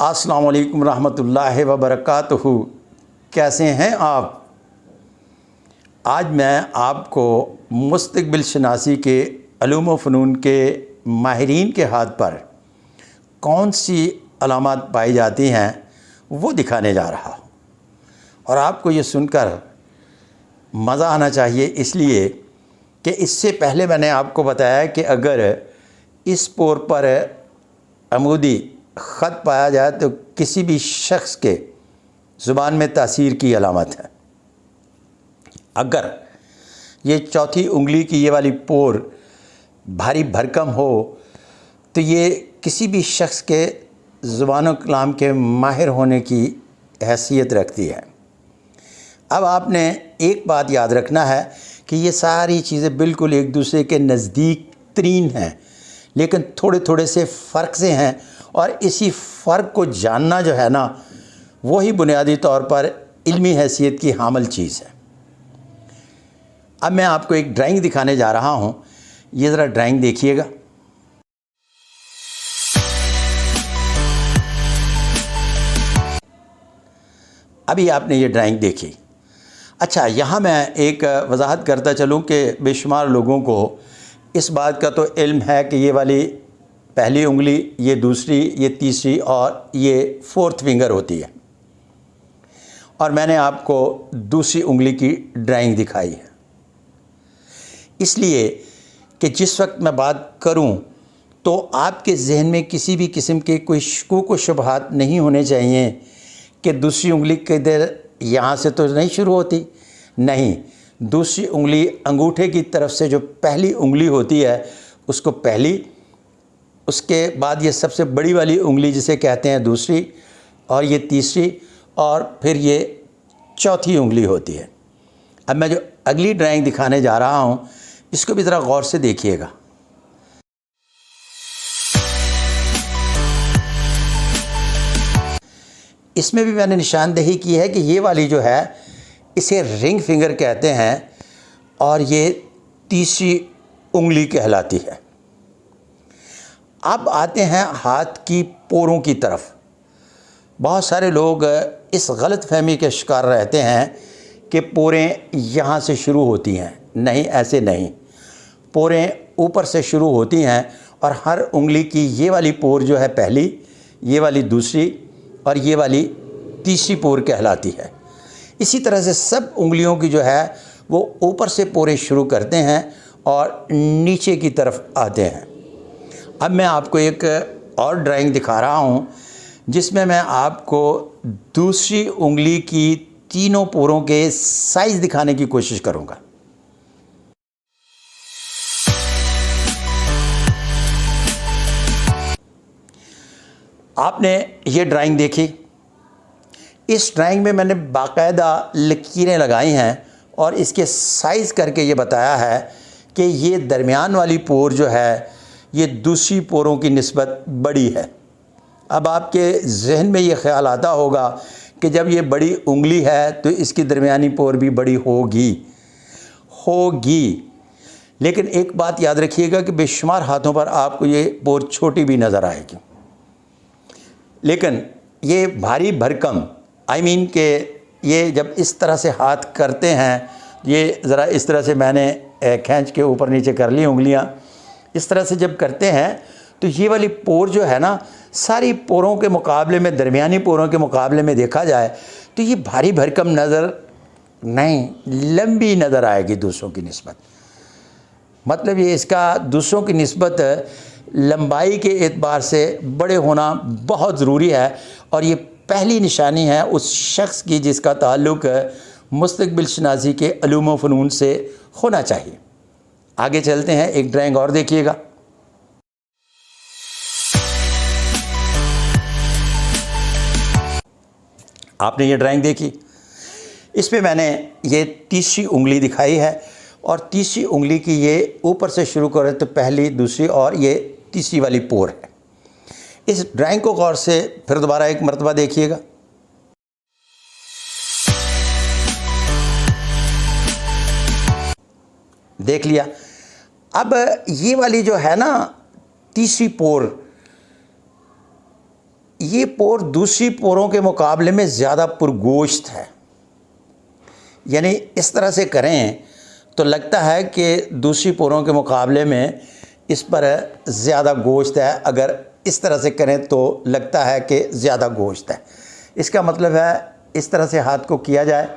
अस्सलाम वालेकुम रहमतुल्लाहि व बरकातुहू। कैसे हैं आप? आज मैं आपको मुस्तक़बिल शनासी के उलूम व फ़नून के माहिरीन के हाथ पर कौन सी अलामात पाई जाती हैं वो दिखाने जा रहा हूँ। और आपको ये सुनकर मज़ा आना चाहिए, इसलिए कि इससे पहले मैंने आपको बताया कि अगर इस पोर पर अमूदी ख़त पाया जाए तो किसी भी शख्स के ज़ुबान में तासीर की अलामत है। अगर ये चौथी उंगली की ये वाली पोर भारी भरकम हो तो ये किसी भी शख्स के ज़ुबान कलाम के माहिर होने की हैसियत रखती है। अब आपने एक बात याद रखना है कि ये सारी चीज़ें बिल्कुल एक दूसरे के नज़दीक तरीन हैं, लेकिन थोड़े थोड़े से फ़र्क से हैं, और इसी फ़र्क को जानना जो है ना, वही बुनियादी तौर पर इल्मी हैसियत की हामिल चीज़ है। अब मैं आपको एक ड्राइंग दिखाने जा रहा हूँ। ये ज़रा ड्राइंग देखिएगा। अभी आपने ये ड्राइंग देखी। अच्छा, यहाँ मैं एक वजाहत करता चलूँ कि बेशुमार लोगों को इस बात का तो इल्म है कि ये वाली पहली उंगली, ये दूसरी, ये तीसरी और ये फोर्थ फिंगर होती है, और मैंने आपको दूसरी उंगली की ड्राइंग दिखाई है, इसलिए कि जिस वक्त मैं बात करूं तो आपके जहन में किसी भी किस्म के कोई शकूक व शुबहात नहीं होने चाहिए कि दूसरी उंगली किधर, यहाँ से तो नहीं शुरू होती। नहीं, दूसरी उंगली अंगूठे की तरफ से जो पहली उंगली होती है उसको पहली, उसके बाद ये सबसे बड़ी वाली उंगली जिसे कहते हैं दूसरी, और ये तीसरी, और फिर ये चौथी उंगली होती है। अब मैं जो अगली ड्राइंग दिखाने जा रहा हूँ इसको भी ज़रा गौर से देखिएगा। इसमें भी मैंने निशानदेही की है कि ये वाली जो है इसे रिंग फिंगर कहते हैं, और ये तीसरी उंगली कहलाती है। अब आते हैं हाथ की पोरों की तरफ। बहुत सारे लोग इस गलत फहमी के शिकार रहते हैं कि पोरें यहाँ से शुरू होती हैं। नहीं, ऐसे नहीं। पोरें ऊपर से शुरू होती हैं, और हर उंगली की ये वाली पोर जो है पहली, ये वाली दूसरी, और ये वाली तीसरी पोर कहलाती है। इसी तरह से सब उंगलियों की जो है वो ऊपर से पोरें शुरू करते हैं और नीचे की तरफ आते हैं। अब मैं आपको एक और ड्राइंग दिखा रहा हूँ जिसमें मैं आपको दूसरी उंगली की तीनों पोरों के साइज़ दिखाने की कोशिश करूँगा। आपने ये ड्राइंग देखी। इस ड्राइंग में मैंने बाकायदा लकीरें लगाई हैं और इसके साइज़ करके ये बताया है कि ये दरमियान वाली पोर जो है ये दूसरी पोरों की निस्बत बड़ी है। अब आपके जहन में ये ख्याल आता होगा कि जब ये बड़ी उंगली है तो इसकी दरमियानी पोर भी बड़ी होगी। लेकिन एक बात याद रखिएगा कि बेशुमार हाथों पर आपको ये पोर छोटी भी नज़र आएगी, लेकिन ये भारी भरकम के ये जब इस तरह से हाथ करते हैं, ये ज़रा इस तरह से मैंने खींच के ऊपर नीचे कर ली उंगलियां, इस तरह से जब करते हैं तो ये वाली पोर जो है ना, सारी पोरों के मुकाबले में, दरमियानी पोरों के मुकाबले में देखा जाए तो ये भारी भरकम नज़र नहीं, लंबी नज़र आएगी दूसरों की निस्बत। मतलब ये इसका दूसरों की निस्बत लंबाई के एतबार से बड़े होना बहुत ज़रूरी है, और ये पहली निशानी है उस शख्स की जिसका ताल्लुक़ मुस्तक़बिल शनासी के उलूम व फ़नून से होना चाहिए। आगे चलते हैं, एक ड्राइंग और देखिएगा। आपने ये ड्राइंग देखी। इसमें मैंने ये तीसरी उंगली दिखाई है, और तीसरी उंगली की ये ऊपर से शुरू करें तो पहली, दूसरी और ये तीसरी वाली पोर है। इस ड्राइंग को गौर से फिर दोबारा एक मरतबा देखिएगा। देख लिया। अब ये वाली जो है ना तीसरी पोर, ये पोर दूसरी पोरों के मुकाबले में ज़्यादा पुरगोश्त है। यानी इस तरह से करें तो लगता है कि दूसरी पोरों के मुकाबले में इस पर ज़्यादा गोश्त है। अगर इस तरह से करें तो लगता है कि ज़्यादा गोश्त है। इसका मतलब है इस तरह से हाथ को किया जाए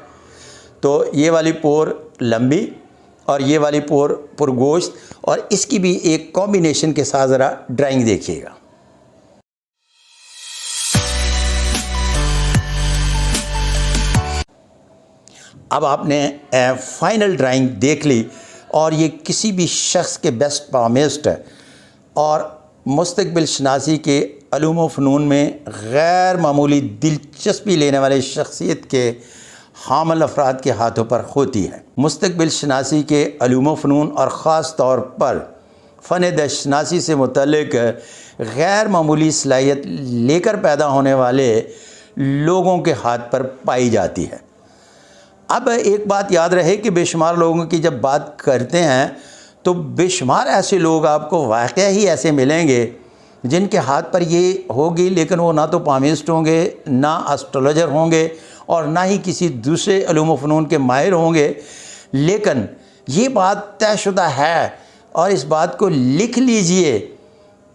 तो ये वाली पोर लंबी और ये वाली पोर पुरगोश्त, और इसकी भी एक कॉम्बिनेशन के साथ ज़रा ड्राइंग देखिएगा। अब आपने फाइनल ड्राइंग देख ली और ये किसी भी शख्स के बेस्ट पामिस्ट है और मुस्तकबिल शनासी के अलूम व फ़नून में गैर मामूली दिलचस्पी लेने वाले शख्सियत के हामिल अफराद के हाथों पर होती है। मुस्तकबिल शनासी के अलूम व फ़नून और ख़ास तौर पर फ़न दशनासी से मुतल्लिक़ गैर मामूली सलाहियत लेकर पैदा होने वाले लोगों के हाथ पर पाई जाती है। अब एक बात याद रहे कि बेशुमार लोगों की जब बात करते हैं तो बेशुमार ऐसे लोग आपको वाक़ई ही ऐसे मिलेंगे जिनके हाथ पर ये होगी, लेकिन वो ना तो पामिस्ट होंगे, ना एस्ट्रोलॉजर होंगे और ना ही किसी दूसरे अलूम व फ़नून के माहिर होंगे। लेकिन ये बात तयशुदा है और इस बात को लिख लीजिए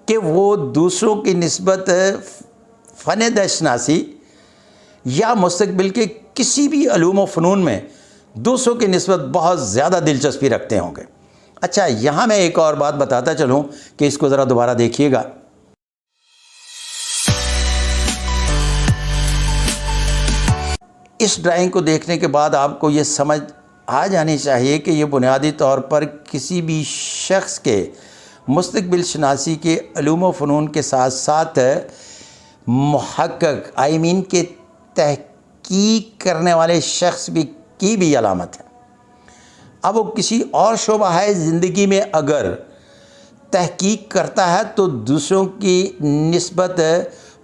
कि वो दूसरों की निस्बत फ़न दशनासी या मुस्तकबिल के किसी भी अलूम व फ़नून में दूसरों की निस्बत बहुत ज़्यादा दिलचस्पी रखते होंगे। अच्छा, यहाँ मैं एक और बात बताता चलूँ कि इसको ज़रा दोबारा देखिएगा। इस ड्राइंग को देखने के बाद आपको ये समझ आ जानी चाहिए कि ये बुनियादी तौर पर किसी भी शख्स के मुस्तकबिल शनासी के अलूम व फ़नून के साथ साथ मुहक्किक के तहकीक करने वाले शख्स की भी अलामत है। अब वो किसी और शोबा है ज़िंदगी में अगर तहकीक करता है तो दूसरों की निस्बत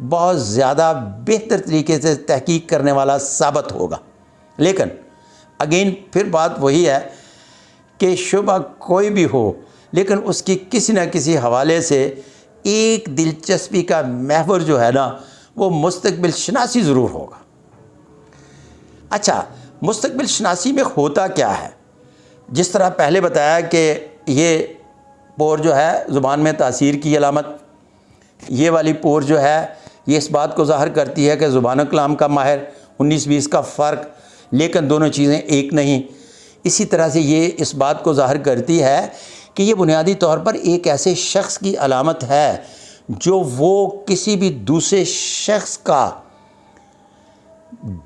बहुत ज़्यादा बेहतर तरीके से तहकीक करने वाला साबित होगा। लेकिन अगेन फिर बात वही है कि शोबा कोई भी हो, लेकिन उसकी किसी न किसी हवाले से एक दिलचस्पी का महवर जो है ना वो मुस्तकबिल शनासी ज़रूर होगा। अच्छा, मुस्तकबिल शनासी में होता क्या है? जिस तरह पहले बताया कि ये पोर जो है ज़ुबान में तासीर की अलामत, ये वाली पोर जो है ये इस बात को ज़ाहिर करती है कि ज़ुबान कलाम का माहिर, 19-20 का फ़र्क, लेकिन दोनों चीज़ें एक नहीं। इसी तरह से ये इस बात को ज़ाहिर करती है कि ये बुनियादी तौर पर एक ऐसे शख्स की अलामत है जो वो किसी भी दूसरे शख्स का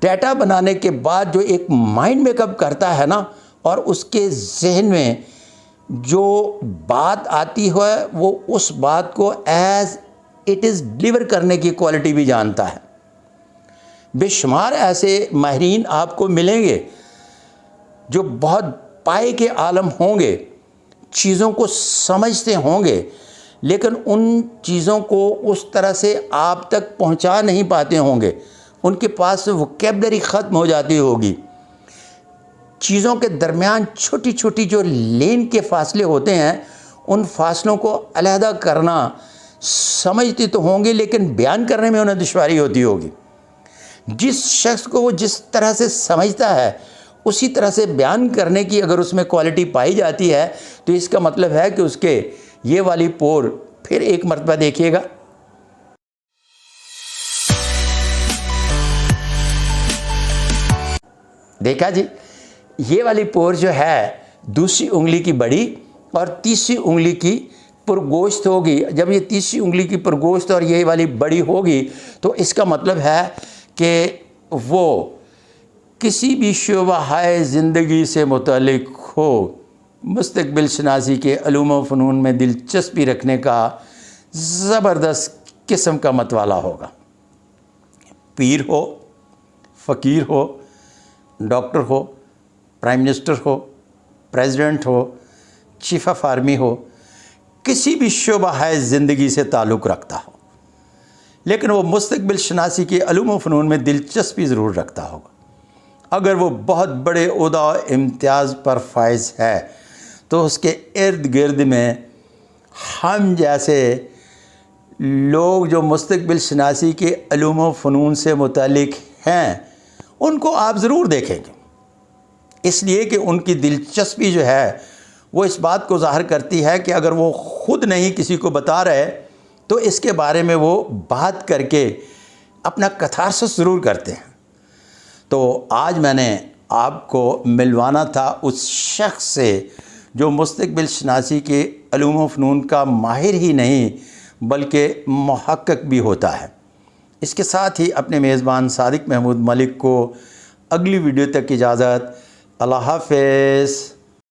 डाटा बनाने के बाद जो एक माइंड मेकअप करता है ना, और उसके जहन में जो बात आती है वो उस बात को एज इट इज़ डिलीवर करने की क्वालिटी भी जानता है। बेशुमार ऐसे माहिरीन आपको मिलेंगे जो बहुत पाए के आलम होंगे, चीज़ों को समझते होंगे, लेकिन उन चीज़ों को उस तरह से आप तक पहुंचा नहीं पाते होंगे। उनके पास वोकैबुलरी ख़त्म हो जाती होगी। चीज़ों के दरमियान छोटी छोटी जो लेन के फासले होते हैं, उन फासलों को अलहदा करना समझते तो होंगे, लेकिन बयान करने में उन्हें दुश्वारी होती होगी। जिस शख्स को वो जिस तरह से समझता है उसी तरह से बयान करने की अगर उसमें क्वालिटी पाई जाती है तो इसका मतलब है कि उसके ये वाली पोर, फिर एक मरतबा देखिएगा, देखा जी, ये वाली पोर जो है दूसरी उंगली की बड़ी और तीसरी उंगली की पुरगोश्त होगी। जब ये तीसरी उंगली की पुरगोश्त और ये वाली बड़ी होगी तो इसका मतलब है कि वो किसी भी शोबा ज़िंदगी से मुतल्लिक़ हो, मुस्तकबिल शनासी के अलूम व फ़नून में दिलचस्पी रखने का ज़बरदस्त किस्म का मतवाला होगा। पीर हो, फ़कीर हो, डॉक्टर हो, प्राइम मिनिस्टर हो, प्रेसिडेंट हो, चीफ ऑफ आर्मी हो, किसी भी शोबा ज़िंदगी से ताल्लुक़ रखता हो, लेकिन वो मुस्तकबिल शनासी के अलूम व फ़नून में दिलचस्पी ज़रूर रखता होगा। अगर वो बहुत बड़े ओहदा और इम्तियाज़ पर फाइज है तो उसके इर्द गिर्द में हम जैसे लोग जो मुस्तकबिल शनासी के उलूम व फ़नून से मुतालिक हैं उनको आप ज़रूर देखेंगे, इसलिए कि उनकी दिलचस्पी जो है वो इस बात को ज़ाहिर करती है कि अगर वो ख़ुद नहीं किसी को बता रहे तो इसके बारे में वो बात करके अपना कथारसिस ज़रूर करते हैं। तो आज मैंने आपको मिलवाना था उस शख्स से जो मुस्तकबिल शनासी के उलूम व फ़नून का माहिर ही नहीं बल्कि मुहक्किक भी होता है। इसके साथ ही अपने मेज़बान सादिक महमूद मलिक को अगली वीडियो तक इजाज़त। अल्लाह हाफ़िज़।